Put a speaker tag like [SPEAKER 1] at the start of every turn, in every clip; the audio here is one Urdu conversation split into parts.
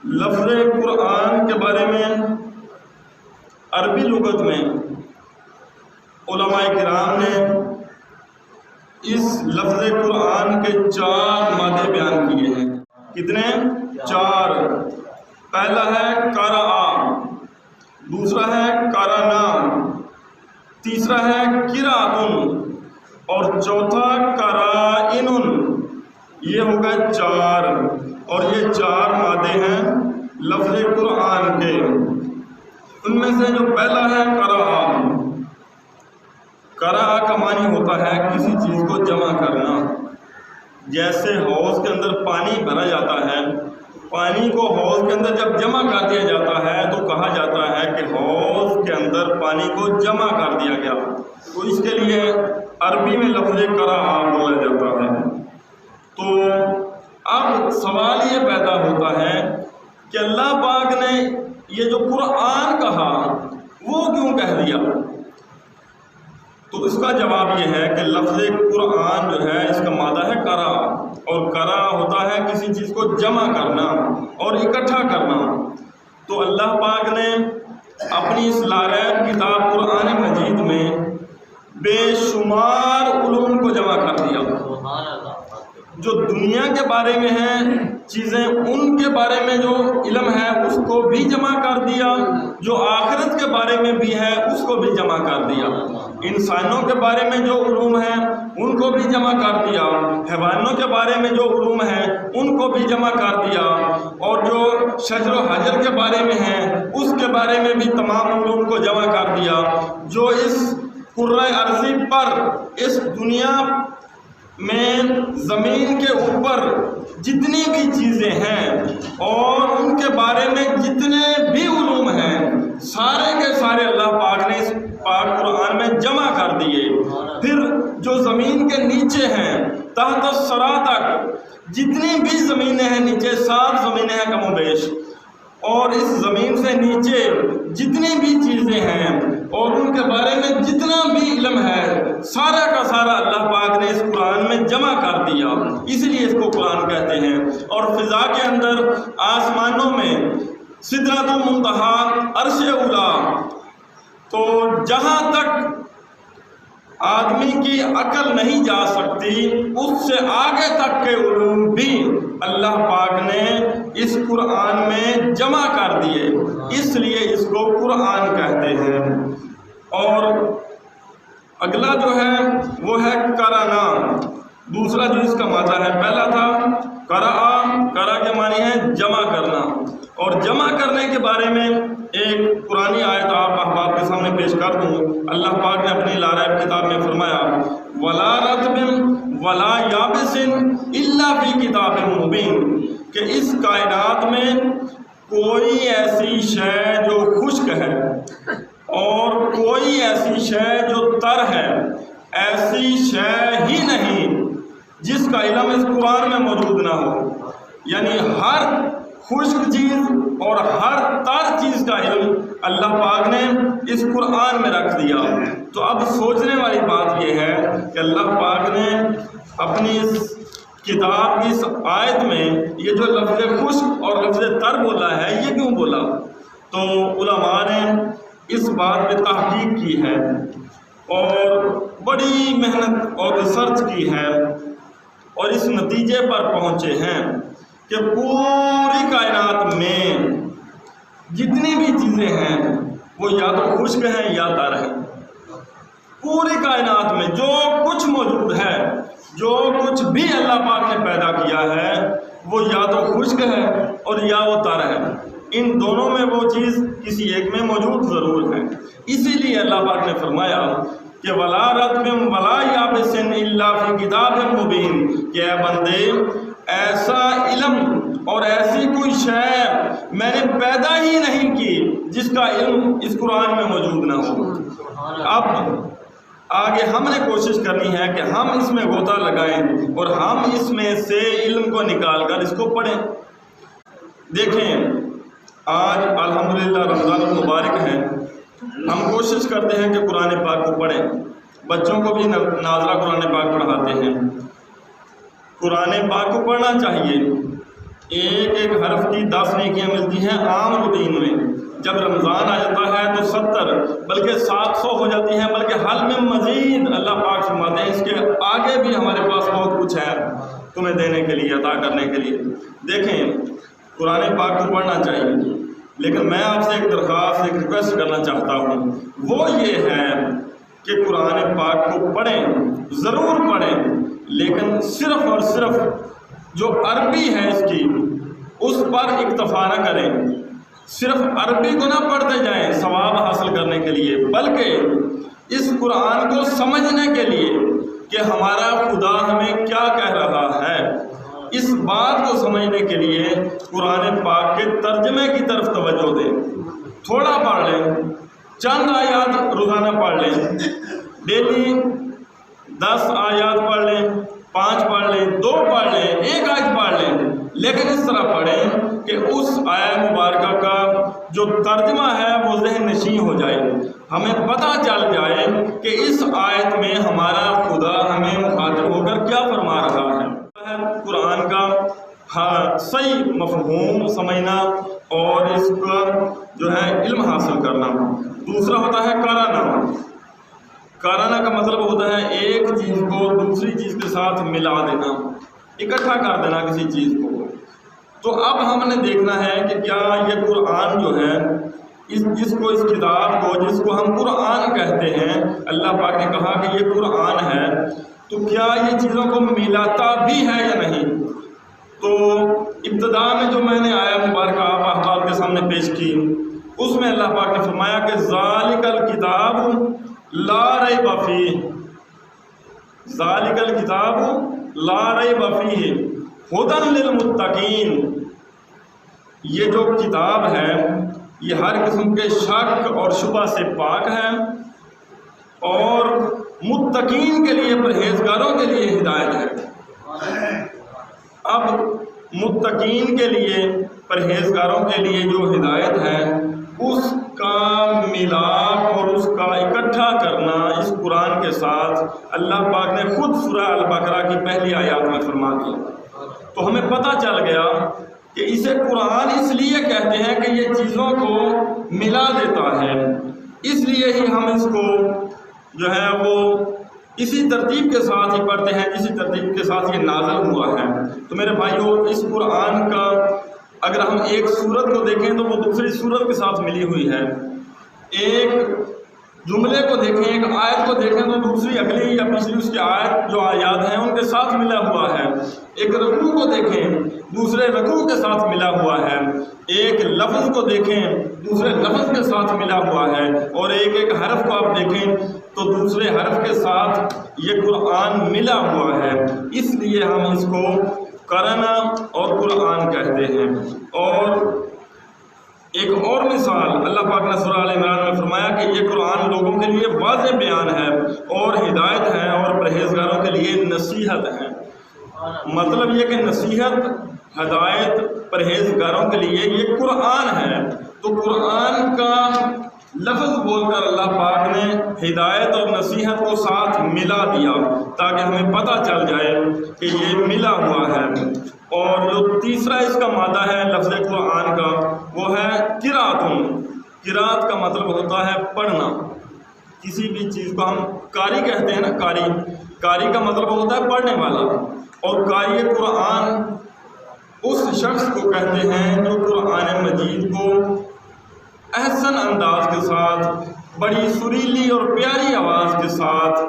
[SPEAKER 1] لفظ قرآن کے بارے میں عربی لغت میں علماء کرام نے اس لفظ قرآن کے 4 مادے بیان کیے ہیں۔ کتنے؟ 4۔ پہلا ہے قرأ، دوسرا ہے قرأنا، تیسرا ہے قراءۃ اور چوتھا قرائن۔ یہ ہو گئے 4، اور یہ 4 مادے ہیں لفظ قرآن کے۔ ان میں سے جو پہلا ہے قرأ، قرأ کا معنی ہوتا ہے کسی چیز کو جمع کرنا۔ جیسے حوض کے اندر پانی بھرا جاتا ہے، پانی کو حوض کے اندر جب جمع کر دیا جاتا ہے تو کہا جاتا ہے کہ حوض کے اندر پانی کو جمع کر دیا گیا، تو اس کے لیے عربی میں لفظ قرأ بولا جاتا ہے۔ تو اب سوال یہ پیدا ہوتا ہے کہ اللہ پاک نے یہ جو قرآن کہا وہ کیوں کہہ دیا؟ تو اس کا جواب یہ ہے کہ لفظ قرآن جو ہے اس کا مادہ ہے قرأ، اور قرأ ہوتا ہے کسی چیز کو جمع کرنا اور اکٹھا کرنا۔ تو اللہ پاک نے اپنی اس لارب کتاب قرآن مجید میں بے شمار علوم کو جمع کر دیا۔ جو دنیا کے بارے میں ہیں چیزیں، ان کے بارے میں جو علم ہے اس کو بھی جمع کر دیا، جو آخرت کے بارے میں بھی ہے اس کو بھی جمع کر دیا، انسانوں کے بارے میں جو علوم ہیں ان کو بھی جمع کر دیا، حیوانوں کے بارے میں جو علوم ہیں ان کو بھی جمع کر دیا، اور جو شجر و حجر کے بارے میں ہیں اس کے بارے میں بھی تمام علوم کو جمع کر دیا۔ جو اس کرۂ ارضی پر، اس دنیا میں، زمین کے اوپر جتنی بھی چیزیں ہیں اور ان کے بارے میں جتنے بھی علوم ہیں، سارے کے سارے اللہ پاک نے اس پاک قرآن میں جمع کر دیے۔ پھر جو زمین کے نیچے ہیں، تحت الثری تک جتنی بھی زمینیں ہیں، نیچے 7 زمینیں ہیں کم و بیش، اور اس زمین سے نیچے جتنی بھی چیزیں ہیں اور ان کے بارے میں جتنا بھی علم ہے، سارا کا سارا اللہ پاک نے اس قرآن میں جمع کر دیا، اس لیے اس کو قرآن کہتے ہیں۔ اور فضا کے اندر، آسمانوں میں سدرۃ المنتہی، عرش اولی، تو جہاں تک آدمی کی عقل نہیں جا سکتی اس سے آگے تک کے علوم بھی اللہ پاک نے اس قرآن میں جمع کر دیے، اس لیے اس کو قرآن کہتے ہیں۔ اور اگلا جو ہے وہ ہے قرأنا، دوسرا جو اس کا مادہ ہے۔ پہلا تھا قرأ، قرأ کے معنی ہے جمع کرنا، اور جمع کرنے کے بارے میں ایک قرآنی آیت آپ احباب کے سامنے پیش کر دوں۔ اللہ پاک نے اپنی لارب کتاب میں فرمایا وَلَا رَطْبٍ وَلَا يَابِسٍ إِلَّا فِي كِتَابٍ مُبِينٍ، کہ اس کائنات میں کوئی ایسی شے جو خشک ہے اور کوئی ایسی شے جو تر ہے، ایسی شے ہی نہیں جس کا علم اس قرآن میں موجود نہ ہو۔ یعنی ہر خشک چیز اور ہر تر چیز کا علم اللہ پاک نے اس قرآن میں رکھ دیا۔ تو اب سوچنے والی بات یہ ہے کہ اللہ پاک نے اپنی اس کتاب کی اس آیت میں یہ جو لفظ خشک اور لفظ تر بولا ہے یہ کیوں بولا؟ تو علماء نے اس بات پہ تحقیق کی ہے اور بڑی محنت اور ریسرچ کی ہے، اور اس نتیجے پر پہنچے ہیں کہ پوری کائنات میں جتنی بھی چیزیں ہیں وہ یا تو خشک ہیں یا تر ہیں۔ پوری کائنات میں جو کچھ موجود ہے، جو کچھ بھی اللہ پاک نے پیدا کیا ہے، وہ یا تو خشک ہے اور یا وہ تر ہے۔ ان دونوں میں وہ چیز کسی ایک میں موجود ضرور ہے۔ اسی لیے اللہ پاک نے فرمایا کہ وَلَا رَطْبٍ وَلَا يَابِسٍ إِلَّا فِي كِتَابٍ مُبِينٍ، کہ اے بندے ایسا علم اور ایسی کوئی شے میں نے پیدا ہی نہیں کی جس کا علم اس قرآن میں موجود نہ ہو۔ اب آگے ہم نے کوشش کرنی ہے کہ ہم اس میں غوطہ لگائیں اور ہم اس میں سے علم کو نکال کر اس کو پڑھیں۔ دیکھیں، آج الحمدللہ رمضان المبارک ہے، ہم کوشش کرتے ہیں کہ قرآن پاک کو پڑھیں، بچوں کو بھی ناظرہ قرآن پاک پڑھاتے ہیں۔ قرآن پاک کو پڑھنا چاہیے، ایک ایک حرف کی 10 نیکیاں ملتی ہیں عام روٹین میں، جب رمضان آ جاتا ہے تو 70 بلکہ 700 ہو جاتی ہیں، بلکہ حل میں مزید اللہ پاک فرماتے ہیں اس کے آگے بھی ہمارے پاس بہت کچھ ہے تمہیں دینے کے لیے، عطا کرنے کے لیے۔ دیکھیں قرآن پاک کو پڑھنا چاہیے، لیکن میں آپ سے ایک درخواست، ایک ریکویسٹ کرنا چاہتا ہوں، وہ یہ ہے کہ قرآن پاک کو پڑھیں، ضرور پڑھیں، لیکن صرف اور صرف جو عربی ہے اس کی اس پر اکتفا نہ کریں، صرف عربی کو نہ پڑھتے جائیں ثواب حاصل کرنے کے لیے، بلکہ اس قرآن کو سمجھنے کے لیے کہ ہمارا خدا ہمیں کیا کہہ رہا ہے، اس بات کو سمجھنے کے لیے قرآن پاک کے ترجمے کی طرف توجہ دیں۔ تھوڑا پڑھ لیں، چند آیات روزانہ پڑھ لیں، ڈیلی 10 آیات پڑھ لیں، 5 پڑھ لیں، 2 پڑھ لیں، 1 آیت پڑھ لیں، لیکن اس طرح پڑھیں کہ اس آیت مبارکہ کا جو ترجمہ ہے وہ ذہن نشین ہو جائے، ہمیں پتہ چل جائے کہ اس آیت میں ہمارا خدا ہمیں مخاطب ہو کر کیا فرما رہا ہے۔ قرآن کا صحیح مفہوم سمجھنا اور اس کا جو ہے علم حاصل کرنا۔ دوسرا ہوتا ہے قرانہ۔ قرانہ کا مطلب ہوتا ہے ایک چیز کو دوسری چیز کے ساتھ ملا دینا، اکٹھا کر دینا کسی چیز کو۔ تو اب ہم نے دیکھنا ہے کہ کیا یہ قرآن جو ہے اس کتاب کو جس کو ہم قرآن کہتے ہیں، اللہ پاک نے کہا کہ یہ قرآن ہے، تو کیا یہ چیزوں کو ملاتا بھی ہے یا نہیں؟ تو ابتدا میں جو میں نے آیت مبارکہ آپ احباب کے سامنے پیش کی، اس میں اللہ پاک نے فرمایا کہ ذالک الکتاب لا ریب فیہ، ذالک الکتاب لا ریب فیہ ھدی للمتقین، یہ جو کتاب ہے یہ ہر قسم کے شک اور شبہ سے پاک ہے اور متقین کے لیے، پرہیزگاروں کے لیے ہدایت ہے۔ اب متقین کے لیے، پرہیزگاروں کے لیے جو ہدایت ہے اس کا ملاپ اور اس کا اکٹھا کرنا اس قرآن کے ساتھ اللہ پاک نے خود سورہ البقرہ کی پہلی آیات میں فرما دیا۔ تو ہمیں پتہ چل گیا کہ اسے قرآن اس لیے کہتے ہیں کہ یہ چیزوں کو ملا دیتا ہے، اس لیے ہی ہم اس کو جو ہے وہ اسی ترتیب کے ساتھ ہی پڑھتے ہیں، اسی ترتیب کے ساتھ یہ نازل ہوا ہے۔ تو میرے بھائیوں، اس قرآن کا اگر ہم ایک سورت کو دیکھیں تو وہ دوسری سورت کے ساتھ ملی ہوئی ہے، ایک جملے کو دیکھیں، ایک آیت کو دیکھیں تو دوسری اگلی یا پچھلی اس کی آیت جو آیات ہیں ان کے ساتھ ملا ہوا ہے، ایک رکوع کو دیکھیں دوسرے رکوع کے ساتھ ملا ہوا ہے، ایک لفظ کو دیکھیں دوسرے لفظ کے ساتھ ملا ہوا ہے، اور ایک ایک حرف کو آپ دیکھیں تو دوسرے حرف کے ساتھ یہ قرآن ملا ہوا ہے، اس لیے ہم اس کو قرآن اور قرآن کہتے ہیں۔ اور ایک اور مثال اللہ پاک نے سورہ آل عمران میں فرمایا کہ یہ قرآن لوگوں کے لیے واضح بیان ہے اور ہدایت ہے اور پرہیزگاروں کے لیے نصیحت ہے۔ مطلب یہ کہ نصیحت، ہدایت پرہیزگاروں کے لیے یہ قرآن ہے۔ تو قرآن کا لفظ بول کر اللہ پاک نے ہدایت اور نصیحت کو ساتھ ملا دیا تاکہ ہمیں پتہ چل جائے کہ یہ ملا ہوا ہے۔ اور جو تیسرا اس کا مادہ ہے لفظ قرآن کا وہ ہے قرأۃ۔ قرأۃ کا مطلب ہوتا ہے پڑھنا، کسی بھی چیز کو ہم قاری کہتے ہیں نا، قاری کا مطلب ہوتا ہے پڑھنے والا، اور قاری قرآن اس شخص کو کہتے ہیں جو قرآن مجید کو احسن انداز کے ساتھ، بڑی سریلی اور پیاری آواز کے ساتھ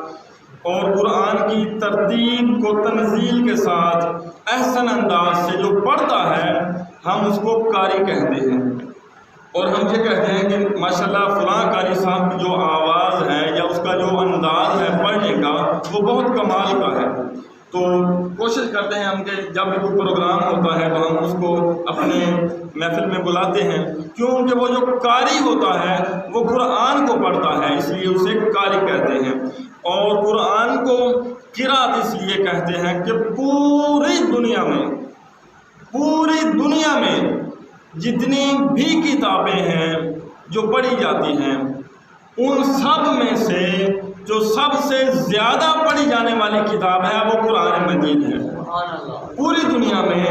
[SPEAKER 1] اور قرآن کی ترتیب کو تنزیل کے ساتھ احسن انداز سے جو پڑھتا ہے ہم اس کو قاری کہتے ہیں۔ اور ہم یہ کہتے ہیں کہ ماشاءاللہ فلاں قاری صاحب کی جو آواز ہے یا اس کا جو انداز ہے پڑھنے کا وہ بہت کمال کا ہے۔ تو کوشش کرتے ہیں ہم کہ جب بھی کوئی پروگرام ہوتا ہے تو ہم اس کو اپنے محفل میں بلاتے ہیں، کیونکہ وہ جو قاری ہوتا ہے وہ قرآن کو پڑھتا ہے، اس لیے اسے قاری کہتے ہیں۔ اور قرآن کو قرأت اس لیے کہتے ہیں کہ پوری دنیا میں جتنی بھی کتابیں ہیں جو پڑھی جاتی ہیں ان سب میں سے جو سب سے زیادہ پڑھی جانے والی کتاب ہے وہ قرآن مجید ہے۔ پوری دنیا میں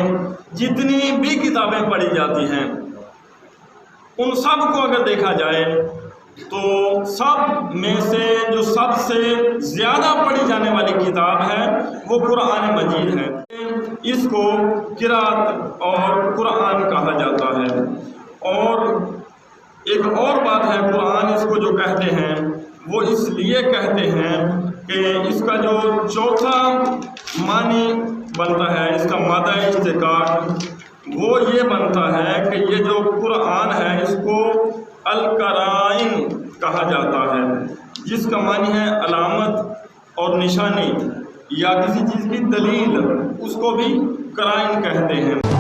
[SPEAKER 1] جتنی بھی کتابیں پڑھی جاتی ہیں ان سب کو اگر دیکھا جائے تو سب میں سے جو سب سے زیادہ پڑھی جانے والی کتاب ہے وہ قرآن مجید ہے۔ اس کو قرأت اور قرآن کہا جاتا ہے۔ اور ایک اور بات ہے، قرآن اس کو جو کہتے ہیں وہ اس لیے کہتے ہیں کہ اس کا جو چوتھا معنی بنتا ہے، اس کا مادہ اشتقاق وہ یہ بنتا ہے کہ یہ جو قرآن ہے اس کو القرائن کہا جاتا ہے، جس کا معنی ہے علامت اور نشانی یا کسی چیز کی دلیل، اس کو بھی قرائن کہتے ہیں۔